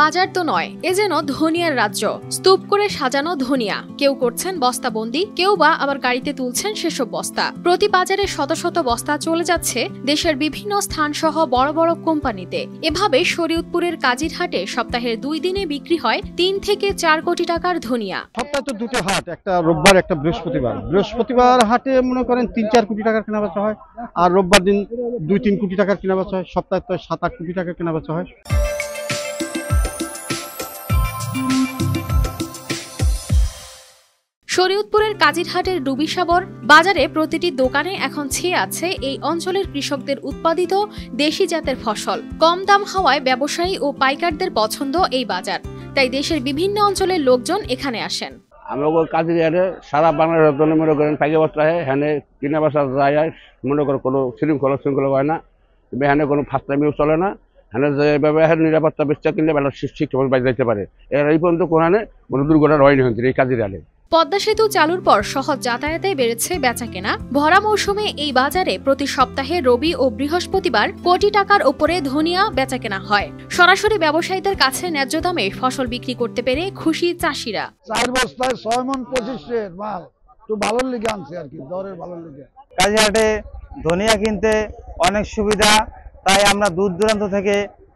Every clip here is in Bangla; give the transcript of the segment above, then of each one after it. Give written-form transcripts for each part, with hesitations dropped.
বাজার তো নয়, এ যেন ধনিয়ার রাজ্য। স্তূপ করে সাজানো ধনিয়া, কেউ করছেন বস্তাবন্দি, কেউ বা আবার গাড়িতে তুলছেন সেসব বস্তা। প্রতি বাজারে শত শত বস্তা চলে যাচ্ছে দেশের বিভিন্ন স্থান সহ বড় বড় কোম্পানিতে। এভাবে শরীয়তপুরের কাজিরহাটে সপ্তাহের 2 দিনে বিক্রি হয় 3 থেকে 4 কোটি টাকার ধনিয়া। সপ্তাহে তো দুটো হাট, একটা রোববার একটা বৃহস্পতিবার। বৃহস্পতিবার হাটে মনে করেন 3-4 কোটি টাকার কেনা বেচা হয়, আর রোববার দিন 2-3 কোটি টাকার কেনা বেচা হয়। সপ্তাহে তো 7-8 কোটি টাকার কেনা বেচা হয়। শরীয়তপুরের কাজিরহাটের ডুবিসাবর বাজারে প্রতিটি দোকানে এখন ছেয়ে আছে এই অঞ্চলের কৃষকদের উৎপাদিত দেশি জাতের ফসল। কম দাম হওয়ায় ব্যবসায়ী ও পাইকারদের পছন্দ এই বাজার, তাই দেশের বিভিন্ন অঞ্চলের লোকজন এখানে আসেন। আমরা কাজিরহাটে সারা বাংলার জন্য মনে করেন পাইকারি বস্তা হয়, হ্যাঁ কিনা বেচা যায়, মনে করেন কোনো শৃঙ্খলা হয় না, এখানে কোনো ফাস্টামিও চলে না। হ্যাঁ যেভাবে নিরাপত্তা বেচা কিনলে বেলা ঠিকঠাক বাইরে যেতে পারে। এর এই পর্যন্ত কোনো দুর্ঘটনা হয়নি এই কাজিরহাটে। পদ্মা সেতু চালুর পর সহজ যাতায়াতে বেড়েছে বেচাকেনা। ভরা মৌসুমে এই বাজারে প্রতি সপ্তাহে রবি ও বৃহস্পতিবার কোটি টাকার উপরে ধনিয়া বেচাকেনা হয়। সরাসরি ব্যবসায়ীদের কাছে ন্যায্য দামে ফসল বিক্রি করতে পেরে খুশি চাষিরা। 4 বস্তায় 6 মণ 25 মাল, তো ভালোর লিগে আনছে আর কি, দরের ভালোর লিগে। কাজিরহাটে ধনিয়া কিনতে অনেক সুবিধা, তাই আমরা দূর দূরান্ত থেকে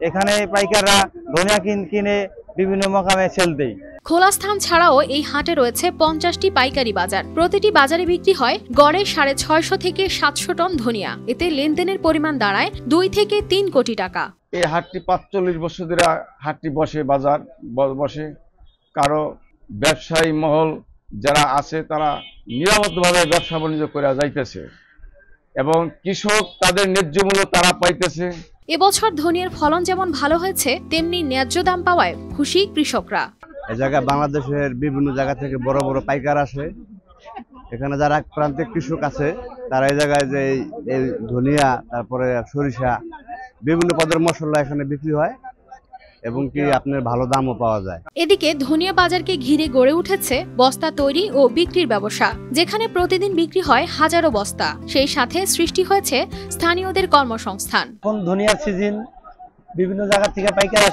এখানে পাইকাররা ধনিয়া কিনে বিভিন্ন মোকামে সেল দেই। খোলা স্থান ছাড়াও এই হাটে রয়েছে 50টি পাইকারি বাজার। প্রতিটি বাজারে বিক্রি হয় গড়ে 650 থেকে 700 টন ধনিয়া। এতে লেনদেনের পরিমাণ দাঁড়ায় 2 থেকে 3 কোটি টাকা। এই হাটটি 45 বছর ধরে হাটটি বসে, বাজার বসে। কারো ব্যবসায়ী মহল যারা আছে তারা নিরাপদভাবে ব্যবসা বাণিজ্য করে যাইতেছে এবং কৃষক তাদের ন্যায্য মূল্য তারা পাইতেছে। এবছর ধনিয়ার ফলন যেমন ভালো হয়েছে, তেমনি ন্যায্য দাম পাওয়ায় খুশি কৃষকরা। এই জায়গায় বাংলাদেশের বিভিন্ন জায়গা থেকে বড় বড় পাইকার আসে। এখানে যারা প্রান্তিক কৃষক আছে তারা এই জায়গায় যে এই ধনিয়া, তারপরে সরিষা, বিভিন্ন পদের মশলা এখানে বিক্রি হয় এবং কি আপনার ভালো দামও পাওয়া যায়। এদিকে ধনিয়া বাজারকে ঘিরে গড়ে উঠেছে বস্তা তৈরি ও বিক্রির ব্যবসা, যেখানে প্রতিদিন বিক্রি হয় হাজারো বস্তা। সেই সাথে সৃষ্টি হয়েছে স্থানীয়দের কর্মসংস্থান। এখন ধনিয়ার সিজন, বিভিন্ন জায়গা থেকে পাইকার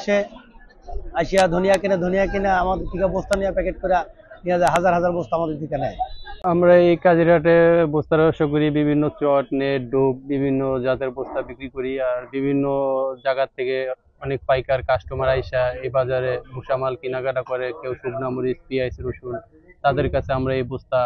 আসিয়া ধনিয়া কিনে আমাদের থেকে বস্তা নিয়ে প্যাকেট করে নিয়ে যায়, হাজার হাজার বস্তা আমাদের থেকে নেয়। আমরা এই কাজিরহাটে বস্তার ব্যবসা করি, বিভিন্ন চট, নেট, ডোব, বিভিন্ন জাতের বস্তা বিক্রি করি। আর বিভিন্ন জায়গা থেকে অনেক পাইকার কাস্টমার আইসা এই বাজারে ভুষামাল কেনাকাটা করে, কেউ শুকনা মরিচ, পেঁয়াজ, রসুন, তাদের কাছে আমরা এই বস্তা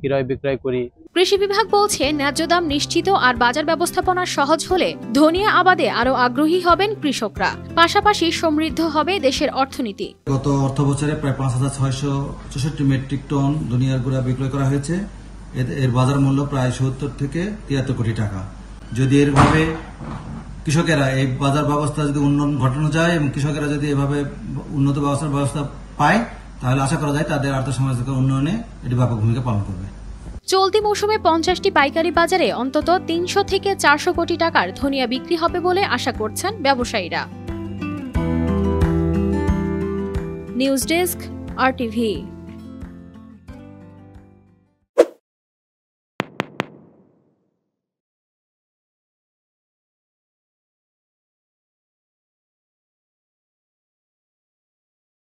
ক্রয় বিক্রয় করি। কৃষি বিভাগ বলছে ন্যায্য দাম নিশ্চিত আর বাজার ব্যবস্থাপনা সহজ হলে ধনিয়া আবাদে আরো আগ্রহী হবেন কৃষকরা। পাশাপাশি সমৃদ্ধ হবে দেশের অর্থনীতি। গত অর্থ বছরে প্রায় 5664 মেট্রিক টন ধনিয়ার গুঁড়া বিক্রয় করা হয়েছে। এর বাজার মূল্য প্রায় 70 থেকে 73 কোটি টাকা। যদি এরভাবে কৃষকেরা এই বাজার ব্যবস্থা যদি উন্নয়ন ঘটানো যায় এবং কৃষকেরা যদি এভাবে উন্নত ব্যবস্থা পায়, তাহলে আশা করা যায় তাদের আর্থসামাজিক উন্নয়নে এটি ব্যাপক ভূমিকা পালন করবে। চলতি মৌসুমে 50টি পাইকারি বাজারে অন্তত 300 থেকে 400 কোটি টাকার ধনিয়া বিক্রি হবে বলে আশা করছেন ব্যবসায়ীরা। News desk, RTV।